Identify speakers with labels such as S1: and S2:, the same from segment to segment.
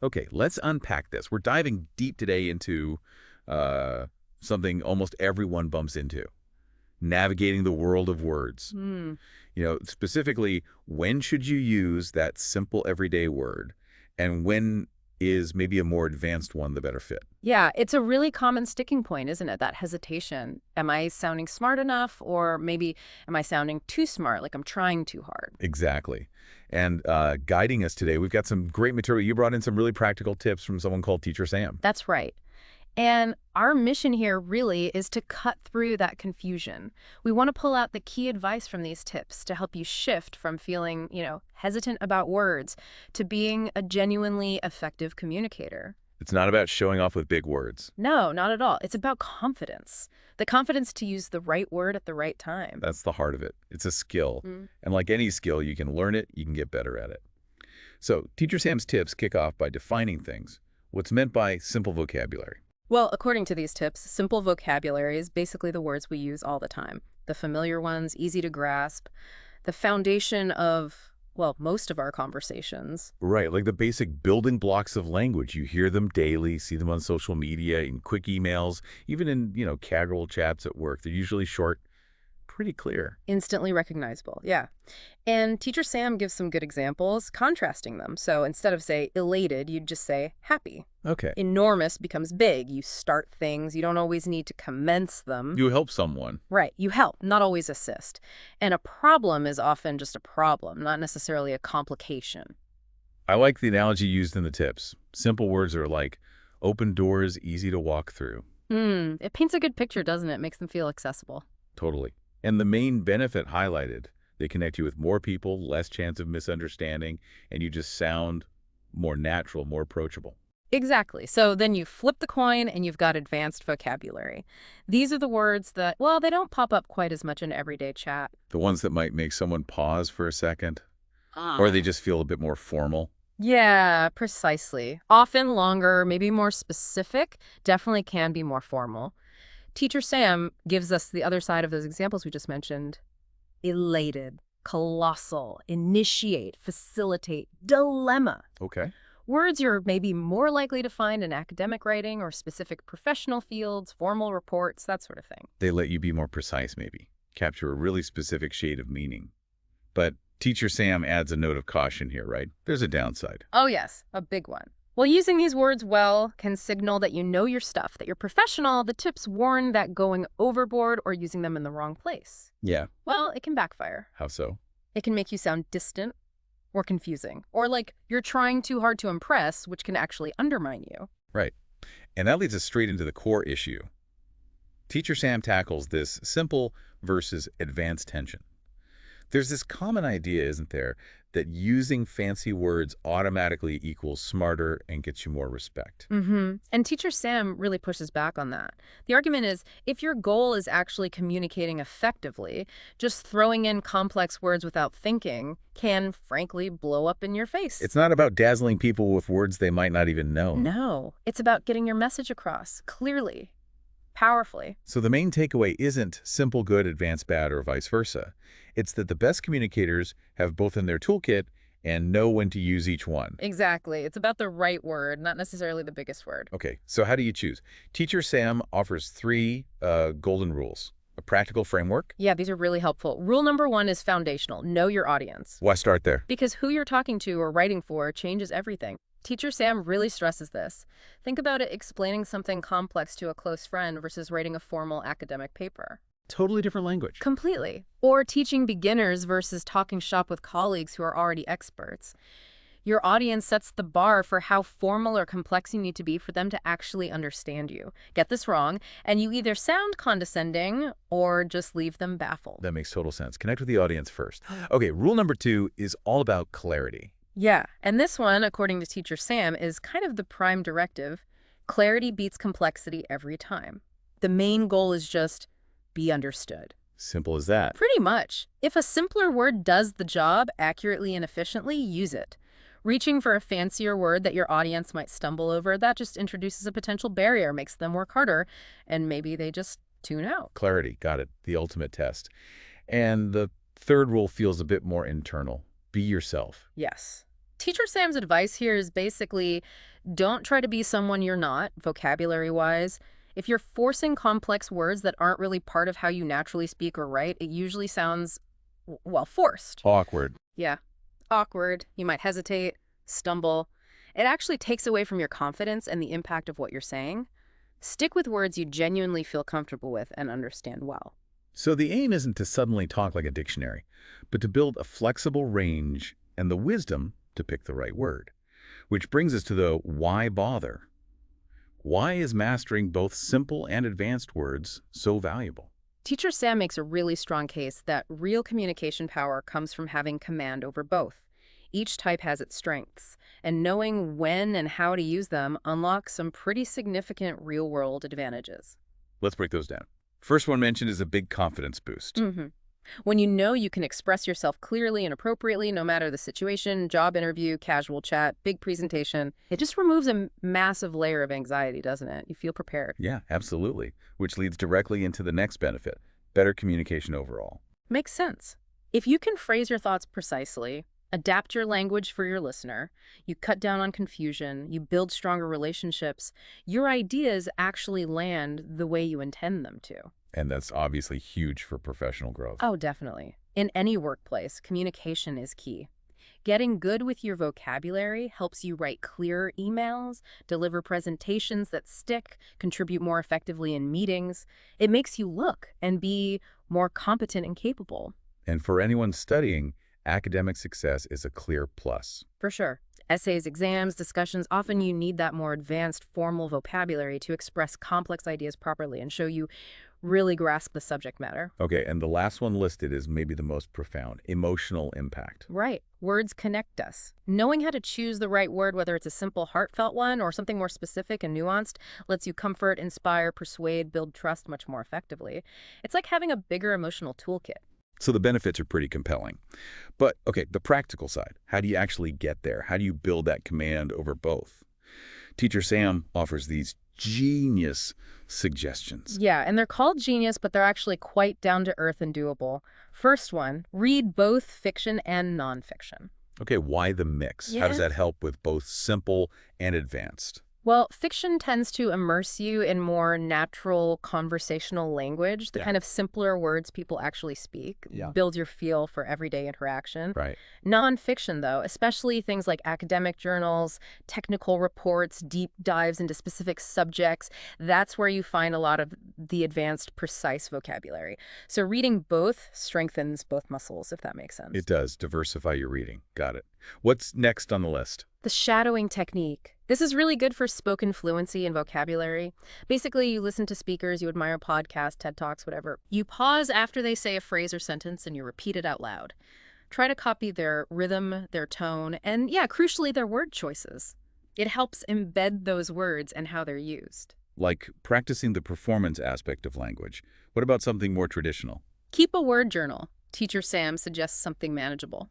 S1: Okay, let's unpack this. We're diving deep today into uh, something almost everyone bumps into, navigating the world of words.
S2: Hmm.
S1: Specifically, when should you use that simple everyday word, and when is maybe a more advanced one the better fit?
S2: Yeah, it's a really common sticking point, isn't it? That hesitation. Am I sounding smart enough? Or maybe am I sounding too smart, like I'm trying too hard?
S1: Exactly. And guiding us today, we've got some great material. You brought in some really practical tips from someone called Teacher Sam.
S2: That's right. And our mission here really is to cut through that confusion. We want to pull out the key advice from these tips to help you shift from feeling, hesitant about words to being a genuinely effective communicator.
S1: It's not about showing off with big words.
S2: No, not at all. It's about confidence. The confidence to use the right word at the right time.
S1: That's the heart of it. It's a skill.
S2: Mm.
S1: And like any skill, you can learn it, you can get better at it. So, Teacher Sam's tips kick off by defining things, what's meant by simple vocabulary.
S2: Well, according to these tips, simple vocabulary is basically the words we use all the time. The familiar ones, easy to grasp, the foundation of, well, most of our conversations.
S1: Right, like the basic building blocks of language. You hear them daily, see them on social media, in quick emails, even in, casual chats at work. They're usually short, pretty clear.
S2: Instantly recognizable, yeah. And Teacher Sam gives some good examples, contrasting them. So instead of, say, elated, you'd just say happy.
S1: Okay.
S2: Enormous becomes big. You start things. You don't always need to commence them.
S1: You help someone.
S2: Right. You help, not always assist. And a problem is often just a problem, not necessarily a complication.
S1: I like the analogy used in the tips. Simple words are like open doors, easy to walk through.
S2: It paints a good picture, doesn't it? Makes them feel accessible.
S1: Totally. And the main benefit highlighted, they connect you with more people, less chance of misunderstanding, and you just sound more natural, more approachable.
S2: Exactly. So then you flip the coin and you've got advanced vocabulary. These are the words that, well, they don't pop up quite as much in everyday chat.
S1: The ones that might make someone pause for a second, or they just feel a bit more formal.
S2: Yeah, precisely. Often longer, maybe more specific, definitely can be more formal. Teacher Sam gives us the other side of those examples we just mentioned. Elated, colossal, initiate, facilitate, dilemma.
S1: Okay.
S2: Words you're maybe more likely to find in academic writing or specific professional fields, formal reports, that sort of thing.
S1: They let you be more precise, maybe. Capture a really specific shade of meaning. But Teacher Sam adds a note of caution here, right? There's a downside.
S2: Oh yes, a big one. Well, using these words well can signal that you know your stuff, that you're professional. The tips warn that going overboard or using them in the wrong place.
S1: Yeah.
S2: Well, it can backfire.
S1: How so?
S2: It can make you sound distant or confusing, or like you're trying too hard to impress, which can actually undermine you.
S1: Right. And that leads us straight into the core issue. Teacher Sam tackles this simple versus advanced tension. There's this common idea, isn't there, that using fancy words automatically equals smarter and gets you more respect.
S2: And Teacher Sam really pushes back on that. The argument is, if your goal is actually communicating effectively, just throwing in complex words without thinking can, frankly, blow up in your face.
S1: It's not about dazzling people with words they might not even know.
S2: No, it's about getting your message across clearly, powerfully.
S1: So the main takeaway isn't simple good, advanced bad, or vice versa. It's that the best communicators have both in their toolkit and know when to use each one.
S2: Exactly. It's about the right word, not necessarily the biggest word.
S1: Okay, so how do you choose? Teacher Sam offers three golden rules. A practical framework.
S2: Yeah, these are really helpful. Rule number 1 is foundational. Know your audience.
S1: Why start there?
S2: Because who you're talking to or writing for changes everything. Teacher Sam really stresses this. Think about it explaining something complex to a close friend versus writing a formal academic paper.
S1: Totally different language.
S2: Completely. Or teaching beginners versus talking shop with colleagues who are already experts. Your audience sets the bar for how formal or complex you need to be for them to actually understand you. Get this wrong, and you either sound condescending or just leave them baffled.
S1: That makes total sense. Connect with the audience first. Okay, rule number 2 is all about clarity.
S2: Yeah, and this one, according to Teacher Sam, is kind of the prime directive. Clarity beats complexity every time. The main goal is just be understood.
S1: Simple as that.
S2: Pretty much. If a simpler word does the job accurately and efficiently, use it. Reaching for a fancier word that your audience might stumble over, that just introduces a potential barrier, makes them work harder, and maybe they just tune out.
S1: Clarity, got it. The ultimate test. And the third rule feels a bit more internal. Be yourself.
S2: Yes. Teacher Sam's advice here is basically don't try to be someone you're not, vocabulary-wise. If you're forcing complex words that aren't really part of how you naturally speak or write, it usually sounds, well, forced.
S1: Awkward.
S2: Yeah. Awkward. You might hesitate, stumble. It actually takes away from your confidence and the impact of what you're saying. Stick with words you genuinely feel comfortable with and understand well.
S1: So the aim isn't to suddenly talk like a dictionary, but to build a flexible range and the wisdom to pick the right word. Which brings us to the why bother? Why is mastering both simple and advanced words so valuable?
S2: Teacher Sam makes a really strong case that real communication power comes from having command over both. Each type has its strengths, and knowing when and how to use them unlocks some pretty significant real-world advantages.
S1: Let's break those down. First one mentioned is a big confidence boost.
S2: When you know you can express yourself clearly and appropriately, no matter the situation, job interview, casual chat, big presentation, it just removes a massive layer of anxiety, doesn't it? You feel prepared.
S1: Yeah, absolutely. Which leads directly into the next benefit, better communication overall.
S2: Makes sense. If you can phrase your thoughts precisely, adapt your language for your listener, you cut down on confusion, you build stronger relationships, your ideas actually land the way you intend them to.
S1: And that's obviously huge for professional growth.
S2: Oh, definitely. In any workplace, communication is key. Getting good with your vocabulary helps you write clearer emails, deliver presentations that stick, contribute more effectively in meetings. It makes you look and be more competent and capable.
S1: And for anyone studying, academic success is a clear plus.
S2: For sure. Essays, exams, discussions, often you need that more advanced formal vocabulary to express complex ideas properly and show you really grasp the subject matter.
S1: Okay, and the last one listed is maybe the most profound, emotional impact.
S2: Right. Words connect us. Knowing how to choose the right word, whether it's a simple, heartfelt one or something more specific and nuanced, lets you comfort, inspire, persuade, build trust much more effectively. It's like having a bigger emotional toolkit.
S1: So the benefits are pretty compelling. But, okay, the practical side. How do you actually get there? How do you build that command over both? Teacher Sam offers these genius suggestions.
S2: Yeah, and they're called genius, but they're actually quite down-to-earth and doable. First one, read both fiction and nonfiction.
S1: Okay, why the mix? How does that help with both simple and advanced?
S2: Well, fiction tends to immerse you in more natural conversational language, the kind of simpler words people actually speak, builds your feel for everyday interaction.
S1: Right.
S2: Nonfiction, though, especially things like academic journals, technical reports, deep dives into specific subjects, that's where you find a lot of the advanced, precise vocabulary. So reading both strengthens both muscles, if that makes sense.
S1: It does. Diversify your reading. Got it. What's next on the list?
S2: The shadowing technique. This is really good for spoken fluency and vocabulary. Basically, you listen to speakers, you admire podcasts, TED Talks, whatever. You pause after they say a phrase or sentence and you repeat it out loud. Try to copy their rhythm, their tone, and yeah, crucially, their word choices. It helps embed those words and how they're used.
S1: Like practicing the performance aspect of language. What about something more traditional?
S2: Keep a word journal. Teacher Sam suggests something manageable.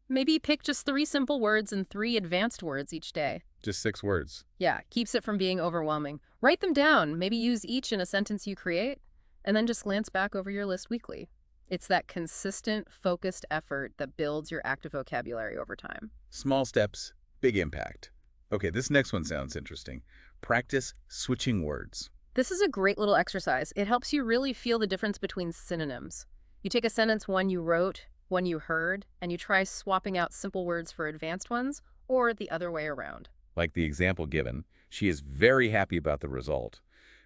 S2: Maybe pick just 3 simple words and 3 advanced words each day.
S1: Just 6 words.
S2: Yeah, keeps it from being overwhelming. Write them down, maybe use each in a sentence you create, and then just glance back over your list weekly. It's that consistent, focused effort that builds your active vocabulary over time.
S1: Small steps, big impact. Okay, this next one sounds interesting. Practice switching words.
S2: This is a great little exercise. It helps you really feel the difference between synonyms. You take a sentence, one you wrote, one you heard, and you try swapping out simple words for advanced ones, or the other way around.
S1: Like the example given, she is very happy about the result,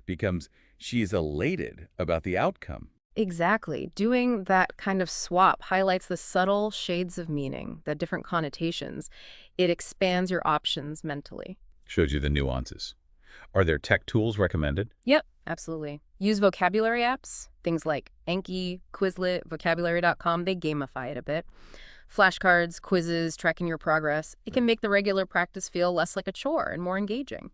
S1: becomes she is elated about the outcome.
S2: Exactly. Doing that kind of swap highlights the subtle shades of meaning, the different connotations. It expands your options mentally.
S1: Shows you the nuances. Are there tech tools recommended?
S2: Yep, absolutely. Use vocabulary apps, things like Anki, Quizlet, vocabulary.com. They gamify it a bit. Flashcards, quizzes, tracking your progress. It can make the regular practice feel less like a chore and more engaging.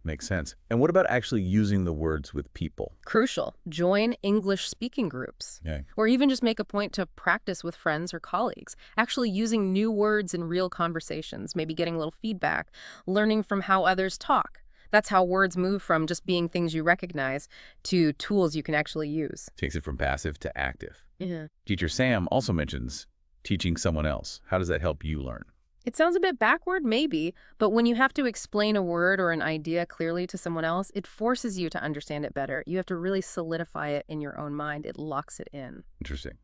S1: Makes sense. And what about actually using the words with people?
S2: Crucial. Join English speaking groups.
S1: Okay.
S2: Or even just make a point to practice with friends or colleagues. Actually using new words in real conversations, maybe getting a little feedback, learning from how others talk. That's how words move from just being things you recognize to tools you can actually use.
S1: Takes it from passive to active.
S2: Yeah.
S1: Teacher Sam also mentions teaching someone else. How does that help you learn?
S2: It sounds a bit backward, maybe, but when you have to explain a word or an idea clearly to someone else, it forces you to understand it better. You have to really solidify it in your own mind. It locks it in.
S1: Interesting.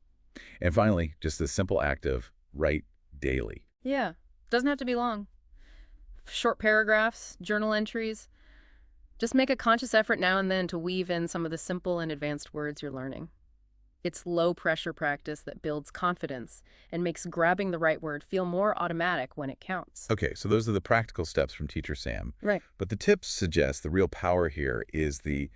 S1: And finally, just the simple act of write daily.
S2: Yeah, doesn't have to be long. Short paragraphs, journal entries. Just make a conscious effort now and then to weave in some of the simple and advanced words you're learning. It's low-pressure practice that builds confidence and makes grabbing the right word feel more automatic when it counts.
S1: Okay, so those are the practical steps from Teacher Sam.
S2: Right.
S1: But the tips suggest the real power here is the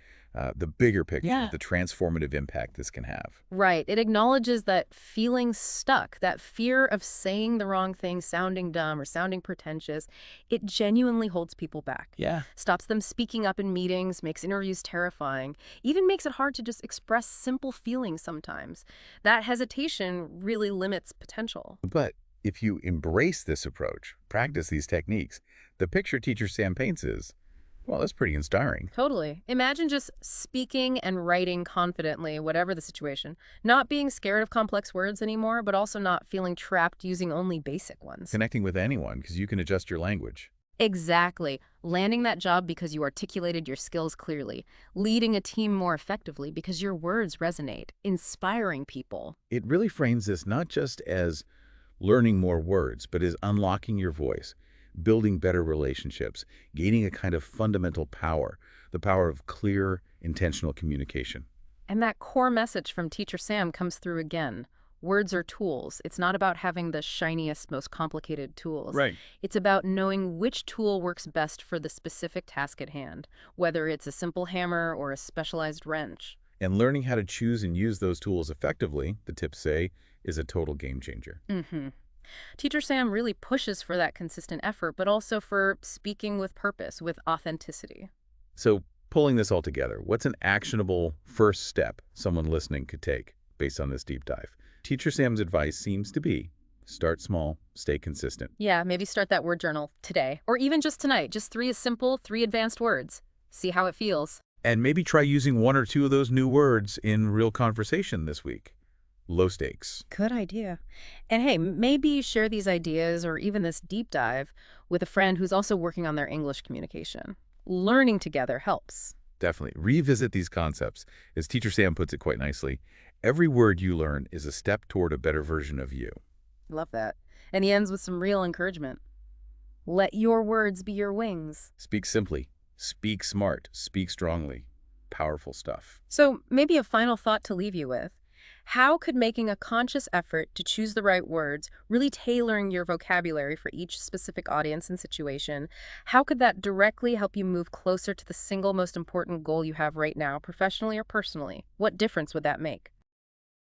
S1: bigger picture,
S2: Yeah.
S1: the transformative impact this can have.
S2: Right. It acknowledges that feeling stuck, that fear of saying the wrong thing, sounding dumb or sounding pretentious, it genuinely holds people back.
S1: Yeah.
S2: Stops them speaking up in meetings, makes interviews terrifying, even makes it hard to just express simple feelings sometimes. That hesitation really limits potential.
S1: But if you embrace this approach, practice these techniques, the picture Teacher Sam paints is, well, that's pretty inspiring.
S2: Totally. Imagine just speaking and writing confidently, whatever the situation. Not being scared of complex words anymore, but also not feeling trapped using only basic ones.
S1: Connecting with anyone because you can adjust your language.
S2: Exactly. Landing that job because you articulated your skills clearly. Leading a team more effectively because your words resonate. Inspiring people.
S1: It really frames this not just as learning more words, but as unlocking your voice, building better relationships, gaining a kind of fundamental power, the power of clear, intentional communication.
S2: And that core message from Teacher Sam comes through again. Words are tools. It's not about having the shiniest, most complicated tools.
S1: Right.
S2: It's about knowing which tool works best for the specific task at hand, whether it's a simple hammer or a specialized wrench.
S1: And learning how to choose and use those tools effectively, the tips say, is a total game changer.
S2: Mm-hmm. Teacher Sam really pushes for that consistent effort, but also for speaking with purpose, with authenticity.
S1: So, pulling this all together, what's an actionable first step someone listening could take based on this deep dive? Teacher Sam's advice seems to be start small, stay consistent.
S2: Yeah, maybe start that word journal today, or even just tonight. Just 3 simple, 3 advanced words. See how it feels.
S1: And maybe try using 1 or 2 of those new words in real conversation this week. Low stakes.
S2: Good idea. And hey, maybe share these ideas or even this deep dive with a friend who's also working on their English communication. Learning together helps.
S1: Definitely. Revisit these concepts. As Teacher Sam puts it quite nicely, every word you learn is a step toward a better version of you.
S2: Love that. And he ends with some real encouragement. Let your words be your wings.
S1: Speak simply. Speak smart. Speak strongly. Powerful stuff.
S2: So maybe a final thought to leave you with. How could making a conscious effort to choose the right words, really tailoring your vocabulary for each specific audience and situation, how could that directly help you move closer to the single most important goal you have right now, professionally or personally? What difference would that make?